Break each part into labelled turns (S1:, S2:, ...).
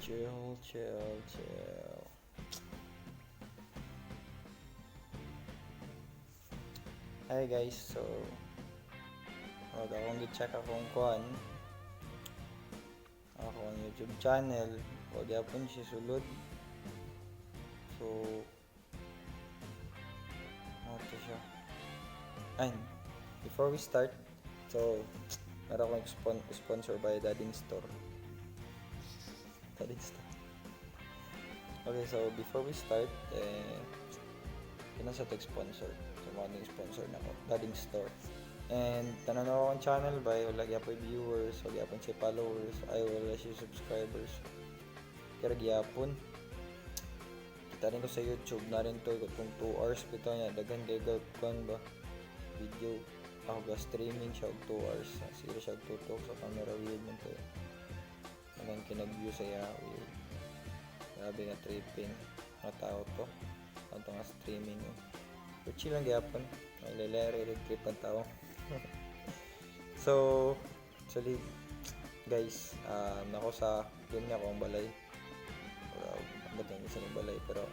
S1: Chill, chill, chill. Hi guys, so akong gi-check akong kuan akong YouTube channel, wag yapon siya sulod. So to siya. And before we start, so meron akong sponsor by Dading Store. Dading Store. Okay, so before we start, sa sponsor. So mga sponsor na ko, Dading Store. And tanan ako ang channel ba, wala gyapon viewers, wala gyapon si followers, ay wala si subscribers. Kaya gyapon. Kita rin ko sa YouTube na rin to, kung 2 hours bitaw niya, daghan kay kon ba video. Ako ga streaming siya og 2 hours. Sige siya tutok sa camera, weird man to. Hanggang kinag-view sa weird. Grabe nga tripping. Mga tao to. Kanto nga streaming yun. Pero chill lang gyapon. May lelere, trip ang tao. So, actually, guys, nako sa game niya akong balay. Ang ba't yung isa ng balay, pero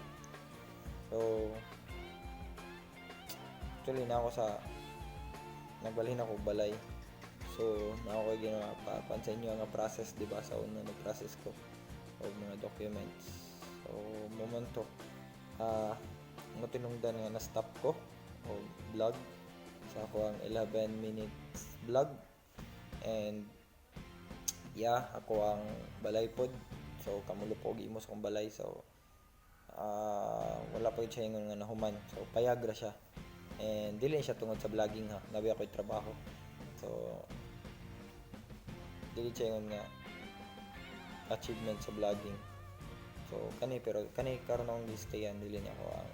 S1: so, actually, nagbalhin ako balay. So, nako kayo ginawa, papansin nyo ang process, diba, sa una na process ko o mga documents. So, momento, matinungdan nga na-stop ko o vlog sa ako ang 11 minutes vlog, and ako ang balay pod. So kamulo po gimos kong balay, so wala pa siya yung nga nahuman, so payagra siya, and dili siya tungod sa vlogging ha, nabi ako yung trabaho, so dili siya yung nga achievement sa vlogging. So kani karon akong gistayan, dili niya ako ang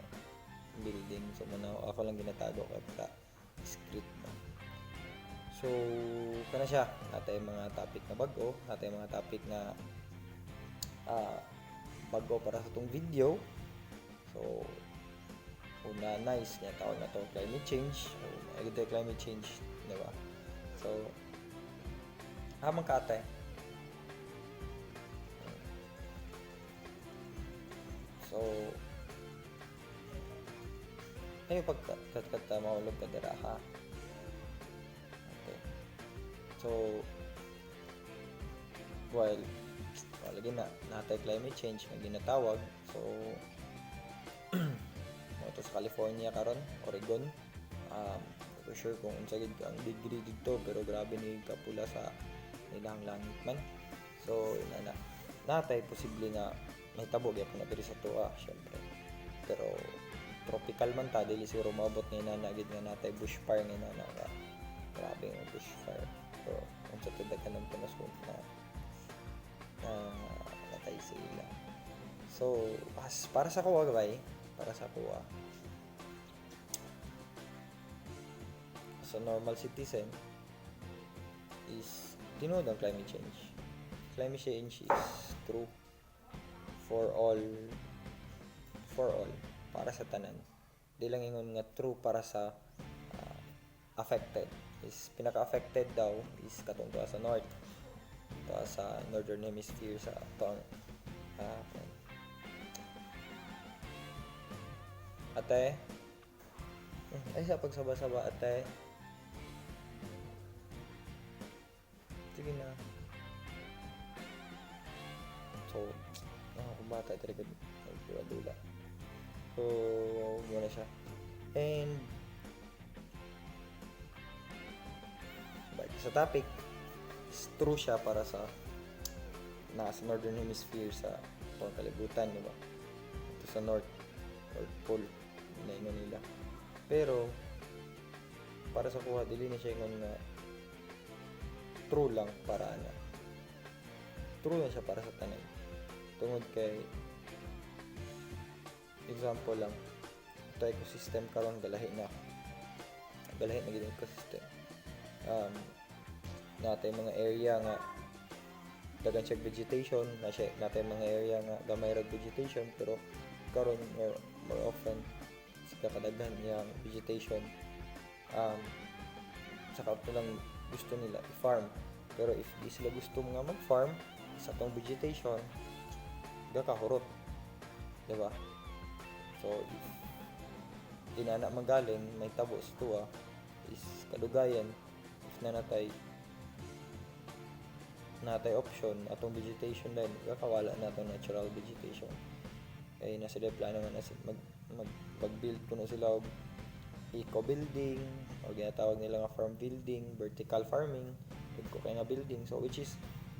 S1: building, so ako lang ginatago kay script na. So kana siya, natay mga topic na bago, natay mga topic na bago para sa tong video. So una, nice niya tawag na to climate change. So agad climate change, di ba? So amang katay so ay pagkat mahulog ka dira ha. Okay. So lagi na natay climate change nga ginatawag. So moto sa California karon, Oregon. For sure kung unsa gid ang degree dito, pero grabe ni kapula sa nilang langit man. So natay posible nga may tabo gyapon na diri sa tuwa, syempre. Pero tropical man ta, dili siguro maabot ni nana gid nga natay bushfire ni nana ka. Grabe ang bushfire. So unsa to daghan ng panasok na natay sila. So para sa kuha gabay, para sa kuha sa normal citizen is tinuod ang climate change. Climate change is true for all, para sa tanan. Di lang ingon nga true para sa affected. Is pinaka-affected daw is katong sa north, sa northern hemisphere, sa ate ay sa pagsaba-saba ate, sige na. So kung bata talaga dula. So muna siya, and balik sa topic, is true siya para sa nasa northern hemisphere, sa itong kalibutan, diba? Ito sa north pole na nila. Pero para sa kuha, dili na siya yung nga true lang para true na siya para sa tanan. Tungod kay example lang, ito ecosystem karon galahi na gid ecosystem. Natay mga area nga dagan siya vegetation, natay mga area nga gamay ra vegetation, pero karon more often sa kadaghan yang vegetation, saka ito lang gusto nila i-farm. Pero if di sila gusto nga mag-farm sa tong vegetation, gakahurot, di ba? So if inana magaling may tabo sa tuwa is kadugayan if natay option atong vegetation din gakawala natong natural vegetation kay nasa sila plano nga mag-build kuno sila og eco building o ginatawag nila nga farm building, vertical farming ko kay nga building, so which is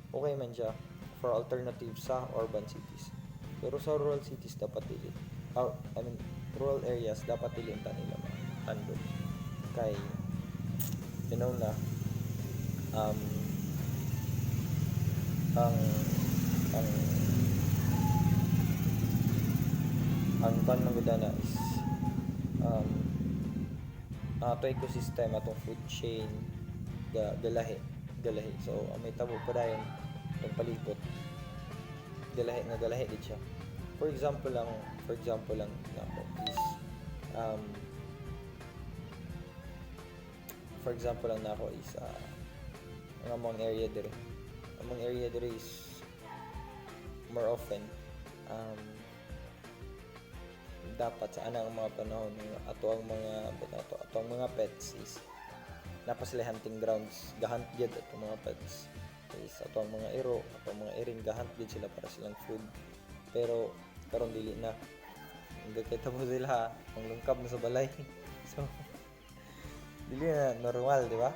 S1: okay man siya for alternative sa urban cities, pero sa rural cities dapat dili rural areas dapat dili ta nila handle kay na um ang ang ang ban magudana is ato ecosystem atong food chain galahi, so may tabo pa dayon ang palibot galahi gid siya. For example lang nako is ang among area dire is more often dapat sa anang mga panahon ato ang mga pets is napa sila hunting grounds gahunt gyud ato mga pets is ato ang mga iro ato ang mga iring gahunt gyud sila para silang food, pero karon dili na gakita mo sila manglungkab na sa balay so dili na normal, di ba?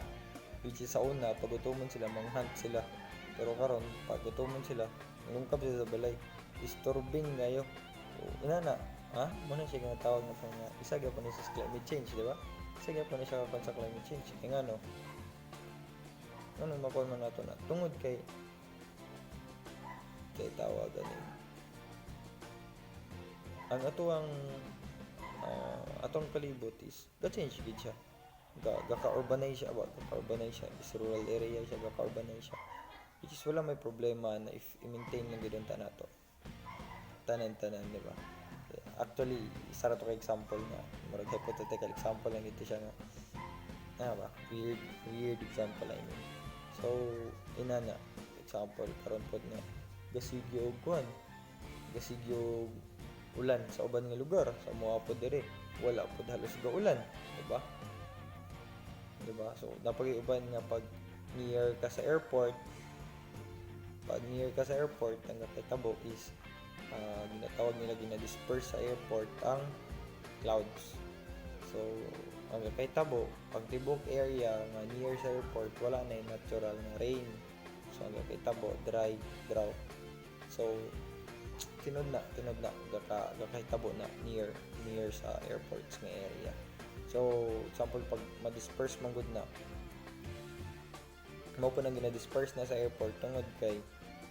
S1: Which is sa una pagutomon sila manghunt sila, pero karon pagutomon sila manglungkab sila sa balay, disturbing kayo na muna siya nga tawag na pang isa gyapon ni sa climate change, di ba? Isa gyapon ni siya sa climate change kay ngano mapon man nato na tungod kay tawagan ni ang atong palibot is ga-change gid siya gaka-urbanize siya is rural area siya gaka-urbanize siya, which is wala may problema na if i-maintain lang gid ta nato tanan, di ba? Actually isa ra to ka example nga murag hypothetical example lang dito siya nga ba weird example I mean. So inana example karon pod nga gasigyo og ulan sa uban nga lugar sa mga pod dire wala pod halos ga ulan, di ba? So napag-iuban nga pag near ka sa airport ang nakitabo is ginatawag nila ginadisperse sa airport ang clouds. So ang nakitabo pag tibok area nga near sa airport wala na yung natural na rain, so ang nakitabo drought. So tinod na gakahitabo na near sa airports nga area. So example pag ma-disperse man gud na mao pa nang gina-disperse na sa airport tungod kay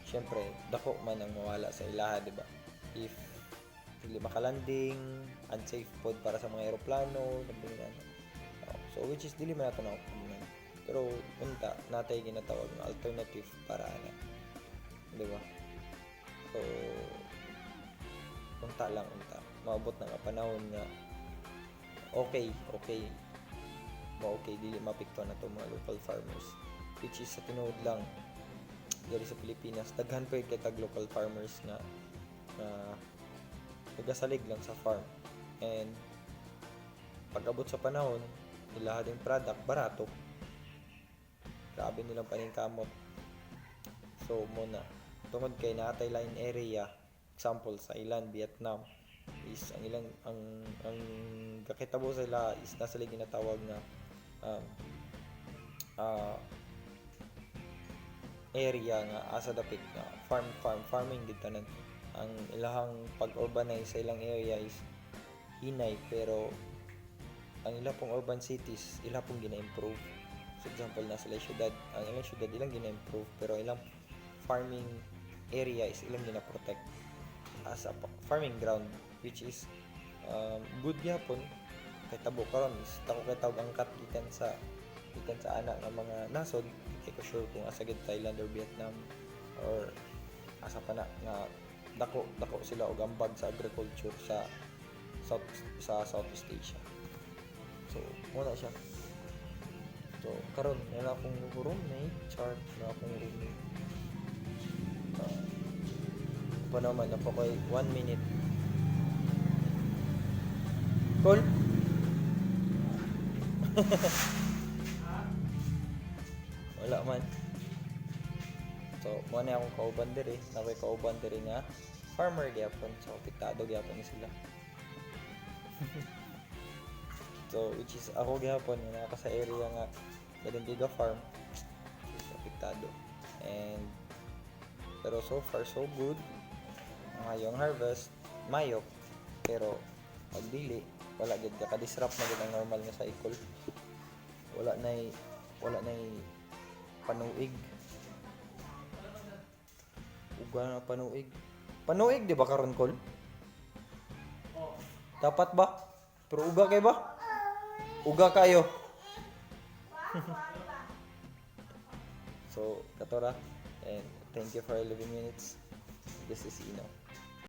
S1: syempre dako man ang mawala sa ilaha, di ba? If dili makalanding, unsafe pod para sa mga eroplano, so which is dili man nato na opinion, pero unta natay ginatawag nga alternative para ana, di ba? So unta maabot na nga panahon nga okay dili mapikto na to mga local farmers, which is sa tinuod lang diri sa Pilipinas daghan pa kay tag local farmers na nagasalig lang sa farm, and pag-abot sa panahon nila ding product barato, grabe nilang paningkamot. So muna tungod kay naatay line area, example sa ilan Vietnam is ang ilang ang kakitabo sila is nasa lagi ginatawag na area nga asa dapit na farming gid tanan. Ang ilahang pag-urbanize sa ilang area is hinay, pero ang ilang pong urban cities ilang pong gina-improve. For example nasa syudad, ang ilang syudad ilang gina-improve, pero ilang farming area is ilang gina-protect as a farming ground, which is good gyapon kay tabo karon is tako kay tawag angkat gikan sa anak ng mga nasod, kay ko sure kung asa gid Thailand or Vietnam or asa pa na nga dako sila og ambag sa agriculture sa Southeast Asia. So muna siya. So karon wala akong roommate chart na akong roommate pa naman, napakoy 1 minute. Call? Wala man. So, mo na akong kauban diri. Nakoy kauban diri nga farmer gyapon. So, piktado gyapon ni sila. So, which is ako gyapon nga naka sa area nga galing giga farm. So, piktado. And pero so far so good. Ngayong harvest, mayok. Pero pag dili, wala gid ka disrupt na gid ang normal nga cycle. Wala nay panuig. Uga na panuig. Panuig di ba karon kol? Dapat ba? Pero uga kay ba? Uga kayo. So, katora, and thank you for 11 minutes. This is Ino.